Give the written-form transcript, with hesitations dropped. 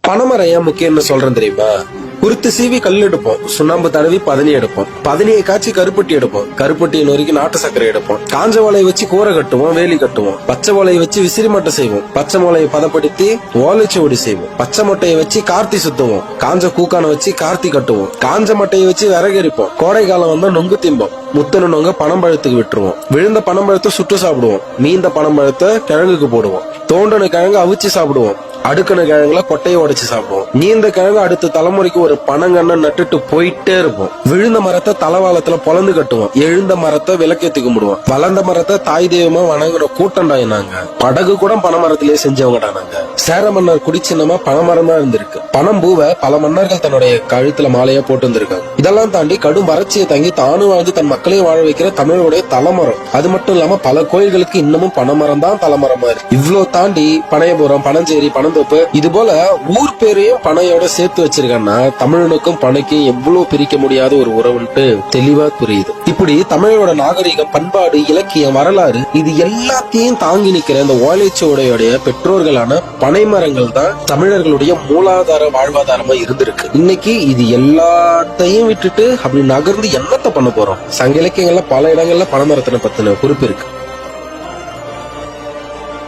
பனைமரம் ஏன் முக்கியம்னு சொல்றேன் தெரியுமா? குருத்து சீவி கல் எடுப்போம், சுண்ணாம்பு தடவி பதனி எடுப்போம், பதனியை காய்ச்சி கருப்பட்டி எடுப்போம், கருப்பட்டியை நொறுக்கி நாட்டு சர்க்கரை எடுப்போம், காஞ்ச ஓலையை வச்சு கூரை கட்டுவோம், வேலி கட்டுவோம், பச்சை ஓலையை வச்சு விசிறி மட்டை செய்வோம், பச்சை மொளையை பதப்படுத்தி ஓலைச்சுவடி செய்வோம், பச்சை மட்டையை வச்சு கார்த்தி சுத்துவோம், காஞ்ச கூக்கான வச்சு கார்த்தி கட்டுவோம், காஞ்ச மட்டையை வச்சு விறகரிப்போம், கோடை காலம் வந்தா நொங்கு திம்போம், முத்தன நொங்க பனம்பழத்துக்கு விட்டுருவோம், விழுந்த பனம்பழத்தை சுட்டு சாப்பிடுவோம், மீந்த பனம்பழத்தை கிழங்குக்கு போடுவோம், தோண்டன கிழங்கு அவிச்சு சாப்பிடுவோம், அடுக்கண கிழங்குல கொட்டையை உடைச்சு சாப்பிடுவோம், நீந்த கிழங்கு அடுத்த தலைமுறைக்கு ஒரு பனங்கண்ண நட்டுட்டு போயிட்டே இருப்போம், விழுந்த மரத்தை தலவாளத்துல பொலந்து கட்டுவோம், எழுந்த மரத்தை விளக்கேத்தி கும்பிடுவோம், வளர்ந்த மரத்தை தாய் தெய்வமா வணங்குற கூட்டண்டாய் நாங்க. படகு கூட பனைமரத்திலேயே செஞ்சவங்கடா நாங்க. சேர மன்னர் குடிச்சின்னமா பனைமரம் தான் இருந்திருக்கு. பனம் பூவை பல மன்னர்கள் தன்னுடைய கழுத்துல மாலையா போட்டு வந்திருக்காங்க. இதெல்லாம் தாண்டி கடும் வறட்சியை தாங்கி தானும் வாழ்ந்து தன் மக்களையும் வாழ வைக்கிற தமிழோடைய தலைமரம். அது மட்டும் இல்லாம பல கோயில்களுக்கு இன்னமும் பனைமரம் தான் தலைமரமா இருக்கு. இவ்வளவு தாண்டி பனையபுரம், பனஞ்சேரி, பனந்தோப்பு இது போல ஊர் பேரையும் பனையோட சேர்த்து வச்சிருக்காங்கன்னா தமிழனுக்கும் பனைக்கும் எவ்வளவு பிரிக்க முடியாத ஒரு உறவுன்ட்டு தெளிவா புரியுது. இப்படி தமிழோட நாகரிகம், பண்பாடு, இலக்கியம், வரலாறு இது எல்லாத்தையும் தாங்கி நிக்கிற இந்த ஓலைச்சுவடையோடைய பெற்றோர்களான பனைமரங்கள் தான் தமிழர்களுடைய மூலாதார வாழ்வாதாரமா இருந்திருக்கு. இன்னைக்கு இது எல்லாத்தையும் விட்டுட்டு அப்படி நகர்ந்து என்னத்த பண்ண போறோம்? சங்க இலக்கியங்கள்ல பல இடங்கள்ல பனைமரத்தின பத்தின குறிப்பு இருக்கு.